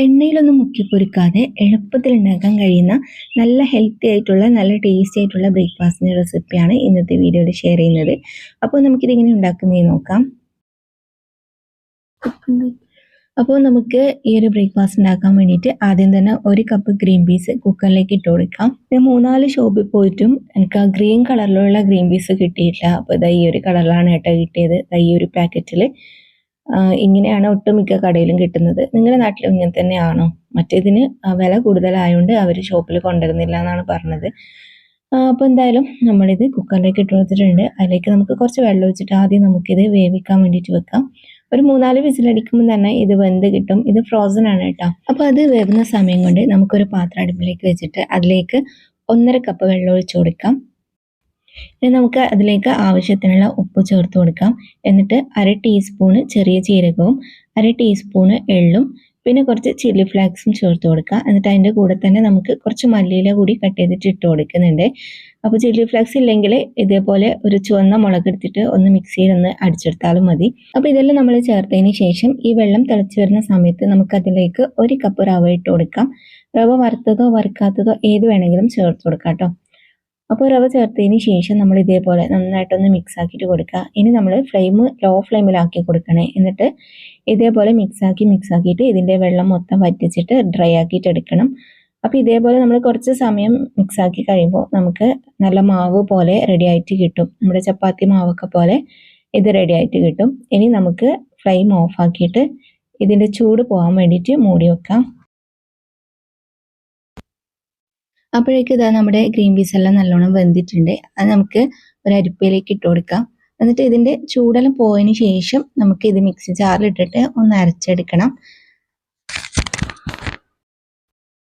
എണ്ണയിലൊന്നും മുക്കി പൊരിക്കാതെ എളുപ്പത്തിൽ ഉണ്ടാക്കാൻ കഴിയുന്ന നല്ല ഹെൽത്തി ആയിട്ടുള്ള നല്ല ടേസ്റ്റി ആയിട്ടുള്ള ബ്രേക്ക്ഫാസ്റ്റിൻ്റെ റെസിപ്പിയാണ് ഇന്നത്തെ വീഡിയോയിൽ ഷെയർ ചെയ്യുന്നത്. അപ്പോൾ നമുക്കിതെങ്ങനെ ഉണ്ടാക്കുന്നതെന്ന് നോക്കാം. അപ്പോൾ നമുക്ക് ഈ ഒരു ബ്രേക്ക്ഫാസ്റ്റ് ഉണ്ടാക്കാൻ വേണ്ടിയിട്ട് ആദ്യം തന്നെ ഒരു കപ്പ് ഗ്രീൻ പീസ് കുക്കറിലേക്ക് ഇട്ട് കൊടുക്കാം. ഞാൻ 3-4 ഷോപ്പിൽ പോയിട്ടും എനിക്ക് ആ ഗ്രീൻ കളറിലുള്ള ഗ്രീൻ പീസ് കിട്ടിയിട്ടില്ല. അപ്പോൾ ഇതാ ഈ ഒരു കളറിലാണ് കേട്ടോ കിട്ടിയത്. ഈ ഒരു പാക്കറ്റിൽ ഇങ്ങനെയാണ് ഒട്ടുമിക്ക കടയിലും കിട്ടുന്നത്. നിങ്ങളുടെ നാട്ടിലും ഇങ്ങനെ തന്നെയാണോ? മറ്റേതിന് വില കൂടുതലായതുകൊണ്ട് അവർ ഷോപ്പിൽ കൊണ്ടുവരുന്നില്ല എന്നാണ് പറഞ്ഞത്. അപ്പോൾ എന്തായാലും നമ്മളിത് കുക്കറിലേക്ക് ഇട്ട് കൊടുത്തിട്ടുണ്ട്. അതിലേക്ക് നമുക്ക് കുറച്ച് വെള്ളം ഒഴിച്ചിട്ട് ആദ്യം നമുക്കിത് വേവിക്കാൻ വേണ്ടിയിട്ട് വെക്കാം. ഒരു 3-4 വിസിലടിക്കുമ്പോൾ തന്നെ ഇത് വെന്ത് കിട്ടും. ഇത് ഫ്രോസൺ ആണ് കേട്ടോ. അപ്പോൾ അത് വേവുന്ന സമയം കൊണ്ട് നമുക്കൊരു പാത്രം അടുപ്പിലേക്ക് വെച്ചിട്ട് അതിലേക്ക് 1.5 കപ്പ് വെള്ളം ഒഴിച്ചു കൊടുക്കാം. ഇനി നമുക്ക് അതിലേക്ക് ആവശ്യത്തിനുള്ള ഉപ്പ് ചേർത്ത് കൊടുക്കാം. എന്നിട്ട് 1/2 ടീസ്പൂണ് ചെറിയ ജീരകവും 1/2 ടീസ്പൂണ് എള്ളും പിന്നെ കുറച്ച് ചില്ലി ഫ്ലേക്സും ചേർത്ത് കൊടുക്കുക. എന്നിട്ട് അതിൻ്റെ കൂടെ തന്നെ നമുക്ക് കുറച്ച് മല്ലിയില കൂടി കട്ട് ചെയ്തിട്ട് ഇട്ട് കൊടുക്കുന്നുണ്ട്. അപ്പോൾ ചില്ലി ഫ്ലേക്സ് ഇല്ലെങ്കിൽ ഇതേപോലെ ഒരു ചുവന്ന മുളക് എടുത്തിട്ട് ഒന്ന് മിക്സിയിൽ ഒന്ന് അടിച്ചെടുത്താലും മതി. അപ്പോൾ ഇതെല്ലാം നമ്മൾ ചേർത്തതിന് ശേഷം ഈ വെള്ളം തിളച്ച് വരുന്ന സമയത്ത് നമുക്കതിലേക്ക് 1 കപ്പ് റവ ഇട്ട് കൊടുക്കാം. റവ വറുത്തതോ വറുക്കാത്തതോ ഏത് വേണമെങ്കിലും ചേർത്ത് കൊടുക്കാം കേട്ടോ. അപ്പോൾ റവ ചേർത്തതിന് ശേഷം നമ്മൾ ഇതേപോലെ നന്നായിട്ടൊന്ന് മിക്സ് ആക്കിയിട്ട് കൊടുക്കുക. ഇനി നമ്മൾ ലോ ഫ്ലെയിമിലാക്കി കൊടുക്കണേ. എന്നിട്ട് ഇതേപോലെ മിക്സ് ആക്കിയിട്ട് ഇതിൻ്റെ വെള്ളം മൊത്തം വറ്റിച്ചിട്ട് ഡ്രൈ ആക്കിയിട്ട് എടുക്കണം. അപ്പോൾ ഇതേപോലെ നമ്മൾ കുറച്ച് സമയം മിക്സ് ആക്കി കഴിയുമ്പോൾ നമുക്ക് നല്ല മാവ് പോലെ റെഡി ആയിട്ട് കിട്ടും. നമ്മുടെ ചപ്പാത്തി മാവൊക്കെ പോലെ ഇത് റെഡി ആയിട്ട് കിട്ടും. ഇനി നമുക്ക് ഫ്ലെയിം ഓഫ് ആക്കിയിട്ട് ഇതിൻ്റെ ചൂട് പോകാൻ വേണ്ടിയിട്ട് മൂടി വെക്കാം. അപ്പോഴേക്കും ഇതാ നമ്മുടെ ഗ്രീൻ പീസ് എല്ലാം നല്ലോണം വെന്തിട്ടുണ്ട്. അത് നമുക്ക് ഒരു അരിപ്പയിലേക്ക് ഇട്ട് കൊടുക്കാം. എന്നിട്ട് ഇതിൻ്റെ ചൂടെല്ലാം പോയതിന് ശേഷം നമുക്ക് ഇത് മിക്സി ജാറിലിട്ടിട്ട് ഒന്ന് അരച്ചെടുക്കണം.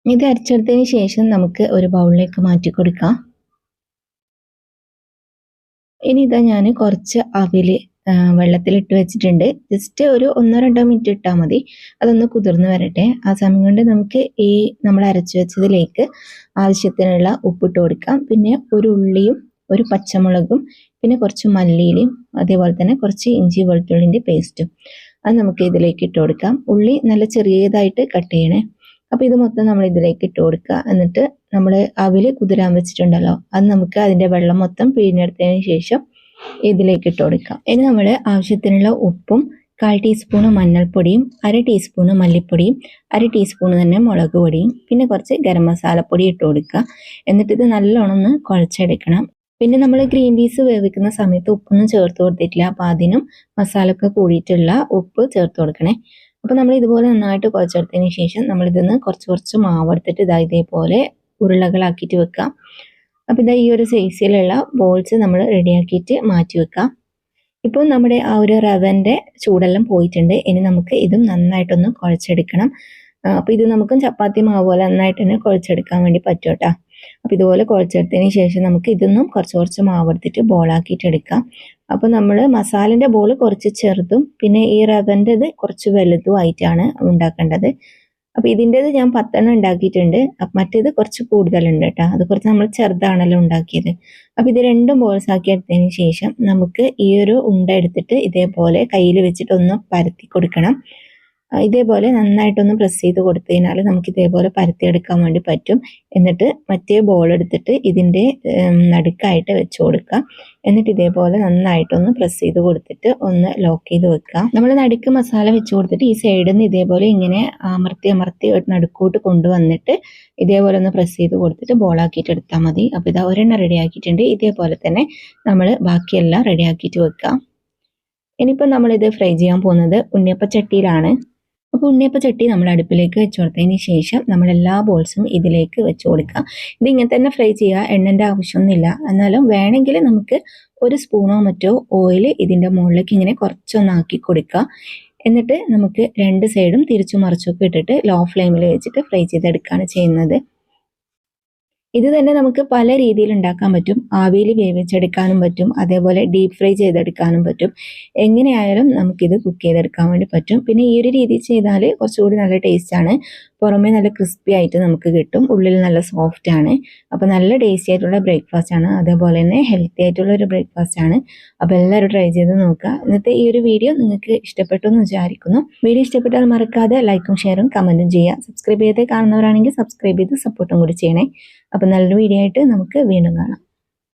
ഇത് അരച്ചെടുത്തതിന് ശേഷം നമുക്ക് ഒരു ബൗളിലേക്ക് മാറ്റി കൊടുക്കാം. ഇനി ഇതാ ഞാൻ കുറച്ച് അവില് വെള്ളത്തിലിട്ട് വെച്ചിട്ടുണ്ട്. ജസ്റ്റ് ഒരു 1-2 മിനിറ്റ് ഇട്ടാൽ മതി. അതൊന്ന് കുതിർന്ന് വരട്ടെ. ആ സമയം കൊണ്ട് നമുക്ക് ഈ നമ്മൾ അരച്ചു വെച്ചതിലേക്ക് ആവശ്യത്തിനുള്ള ഉപ്പിട്ട് കൊടുക്കാം. പിന്നെ ഒരു ഉള്ളിയും ഒരു പച്ചമുളകും പിന്നെ കുറച്ച് മല്ലിയിലയും അതേപോലെ തന്നെ കുറച്ച് ഇഞ്ചി വെളുത്തുള്ളിൻ്റെ പേസ്റ്റും അത് നമുക്ക് ഇതിലേക്ക് ഇട്ട് കൊടുക്കാം. ഉള്ളി നല്ല ചെറിയതായിട്ട് കട്ട് ചെയ്യണേ. അപ്പോൾ ഇത് മൊത്തം നമ്മൾ ഇതിലേക്ക് ഇട്ട് കൊടുക്കുക. എന്നിട്ട് നമ്മൾ അവില് കുതിരാൻ വെച്ചിട്ടുണ്ടല്ലോ അത് നമുക്ക് അതിൻ്റെ വെള്ളം മൊത്തം പിഴിഞ്ഞെടുത്തതിന് ശേഷം ഇതിലേക്ക് ഇട്ട് കൊടുക്കാം. ഇനി നമ്മൾ ആവശ്യത്തിനുള്ള ഉപ്പും 1/4 ടീസ്പൂണ് മഞ്ഞൾപ്പൊടിയും 1/2 ടീസ്പൂണ് മല്ലിപ്പൊടിയും 1/2 ടീസ്പൂണ് തന്നെ മുളക് പൊടിയും പിന്നെ കുറച്ച് ഗരം മസാലപ്പൊടി ഇട്ട് കൊടുക്കുക. എന്നിട്ട് ഇത് നല്ലോണം ഒന്ന് കുഴച്ചെടുക്കണം. പിന്നെ നമ്മൾ ഗ്രീൻ പീസ് വേവിക്കുന്ന സമയത്ത് ഉപ്പൊന്നും ചേർത്ത് കൊടുത്തിട്ടില്ല. അപ്പോൾ അതിനും മസാല ഒക്കെ കൂടിയിട്ടുള്ള ഉപ്പ് ചേർത്ത് കൊടുക്കണേ. അപ്പോൾ നമ്മൾ ഇതുപോലെ നന്നായിട്ട് കുഴച്ചെടുത്തതിന് ശേഷം നമ്മളിതിന്ന് കുറച്ച് മാവ് എടുത്തിട്ട് ഇതേപോലെ ഉരുളകളാക്കിയിട്ട് വെക്കാം. അപ്പോൾ ഇതാ ഈ ഒരു സൈസിലുള്ള ബോൾസ് നമ്മൾ റെഡിയാക്കിയിട്ട് മാറ്റി വെക്കാം. ഇപ്പോൾ നമ്മുടെ ആ ഒരു റവൻ്റെ ചൂടെല്ലാം പോയിട്ടുണ്ട്. ഇനി നമുക്ക് ഇതും നന്നായിട്ടൊന്ന് കുഴച്ചെടുക്കണം. അപ്പോൾ ഇത് നമുക്കും ചപ്പാത്തി മാവ് പോലെ നന്നായിട്ട് തന്നെ കുഴച്ചെടുക്കാൻ വേണ്ടി പറ്റും കേട്ടോ. അപ്പോൾ ഇതുപോലെ കുഴച്ചെടുത്തതിന് ശേഷം നമുക്ക് ഇതൊന്നും കുറച്ച് മാവ് എടുത്തിട്ട് ബോളാക്കിയിട്ട് എടുക്കാം. അപ്പോൾ നമ്മൾ മസാലൻ്റെ ബോൾ കുറച്ച് ചെറുതും പിന്നെ ഈ റവൻ്റെത് കുറച്ച് വലുതും ആയിട്ടാണ് ഉണ്ടാക്കേണ്ടത്. അപ്പോൾ ഇതിൻ്റെത് ഞാൻ 10 ഉണ്ടാക്കിയിട്ടുണ്ട്. മറ്റേത് കുറച്ച് കൂടുതലുണ്ട് കേട്ടോ. അത് കുറച്ച് നമ്മൾ ചെറുതാണല്ലോ ഉണ്ടാക്കിയത്. അപ്പോൾ ഇത് രണ്ടും ബോൾസ് ആക്കി എടുത്തതിന് ശേഷം നമുക്ക് ഈ ഒരു ഉണ്ട എടുത്തിട്ട് ഇതേപോലെ കയ്യിൽ വെച്ചിട്ട് ഒന്ന് പരത്തി കൊടുക്കണം. ഇതേപോലെ നന്നായിട്ടൊന്ന് പ്രസ് ചെയ്ത് കൊടുത്തു കഴിഞ്ഞാൽ നമുക്ക് ഇതേപോലെ പരത്തിയെടുക്കാൻ വേണ്ടി പറ്റും. എന്നിട്ട് മറ്റേ ബോൾ എടുത്തിട്ട് ഇതിൻ്റെ നടുക്കായിട്ട് വെച്ച് കൊടുക്കുക. എന്നിട്ട് ഇതേപോലെ നന്നായിട്ടൊന്ന് പ്രസ് ചെയ്ത് കൊടുത്തിട്ട് ഒന്ന് ലോക്ക് ചെയ്ത് വെക്കുക. നമ്മൾ നടുക്ക് മസാല വെച്ച് കൊടുത്തിട്ട് ഈ സൈഡിൽ നിന്ന് ഇതേപോലെ ഇങ്ങനെ അമർത്തി നടുക്കോട്ട് കൊണ്ടുവന്നിട്ട് ഇതേപോലെ ഒന്ന് പ്രസ് ചെയ്ത് കൊടുത്തിട്ട് ബോളാക്കിയിട്ട് എടുത്താൽ മതി. അപ്പോൾ ഇത് ഒരെണ്ണം റെഡി ആക്കിയിട്ടുണ്ട്. ഇതേപോലെ തന്നെ നമ്മൾ ബാക്കിയെല്ലാം റെഡി ആക്കിയിട്ട് വെക്കാം. ഇനിയിപ്പോൾ നമ്മളിത് ഫ്രൈ ചെയ്യാൻ പോകുന്നത് ഉണ്ണിയപ്പച്ചട്ടിയിലാണ്. അപ്പോൾ ഉണ്ണിയപ്പച്ചട്ടി നമ്മൾ അടുപ്പിലേക്ക് വെച്ച് കൊടുത്തതിന് ശേഷം നമ്മൾ എല്ലാ ബോൾസും ഇതിലേക്ക് വെച്ച് കൊടുക്കുക. ഇത് ഇങ്ങനെ തന്നെ ഫ്രൈ ചെയ്യുക, എണ്ണൻ്റെ ആവശ്യമൊന്നുമില്ല. എന്നാലും വേണമെങ്കിൽ നമുക്ക് ഒരു സ്പൂണോ മറ്റോ ഓയിൽ ഇതിൻ്റെ മുകളിലേക്ക് ഇങ്ങനെ കുറച്ചൊന്നാക്കി കൊടുക്കുക. എന്നിട്ട് നമുക്ക് 2 സൈഡും തിരിച്ചു മറിച്ചൊക്കെ ഇട്ടിട്ട് ലോ ഫ്ലെയിമിൽ വെച്ചിട്ട് ഫ്രൈ ചെയ്തെടുക്കുകയാണ് ചെയ്യുന്നത്. ഇത് തന്നെ നമുക്ക് പല രീതിയിൽ ഉണ്ടാക്കാൻ പറ്റും. ആവിയിൽ വേവിച്ചെടുക്കാനും പറ്റും, അതേപോലെ ഡീപ്പ് ഫ്രൈ ചെയ്തെടുക്കാനും പറ്റും. എങ്ങനെയായാലും നമുക്കിത് കുക്ക് ചെയ്തെടുക്കാൻ വേണ്ടി പറ്റും. പിന്നെ ഈ ഒരു രീതി ചെയ്താൽ കുറച്ചുകൂടി നല്ല ടേസ്റ്റാണ്. പുറമേ നല്ല ക്രിസ്പി ആയിട്ട് നമുക്ക് കിട്ടും, ഉള്ളിൽ നല്ല സോഫ്റ്റ് ആണ്. അപ്പോൾ നല്ല ടേസ്റ്റി ആയിട്ടുള്ള ബ്രേക്ക്ഫാസ്റ്റ് ആണ്, അതേപോലെ തന്നെ ഹെൽത്തി ആയിട്ടുള്ള ഒരു ബ്രേക്ക്ഫാസ്റ്റ് ആണ്. അപ്പോൾ എല്ലാവരും ട്രൈ ചെയ്ത് നോക്കുക. ഇന്നത്തെ ഈ ഒരു വീഡിയോ നിങ്ങൾക്ക് ഇഷ്ടപ്പെട്ടു എന്ന് വിചാരിക്കുന്നു. വീഡിയോ ഇഷ്ടപ്പെട്ടാൽ മറക്കാതെ ലൈക്കും ഷെയറും കമൻറ്റും ചെയ്യുക. സബ്സ്ക്രൈബ് ചെയ്ത് കാണുന്നവരാണെങ്കിൽ സബ്സ്ക്രൈബ് ചെയ്ത് സപ്പോർട്ടും കൂടി ചെയ്യണേ. അപ്പോൾ നല്ലൊരു വീഡിയോ ആയിട്ട് നമുക്ക് വീണ്ടും കാണാം.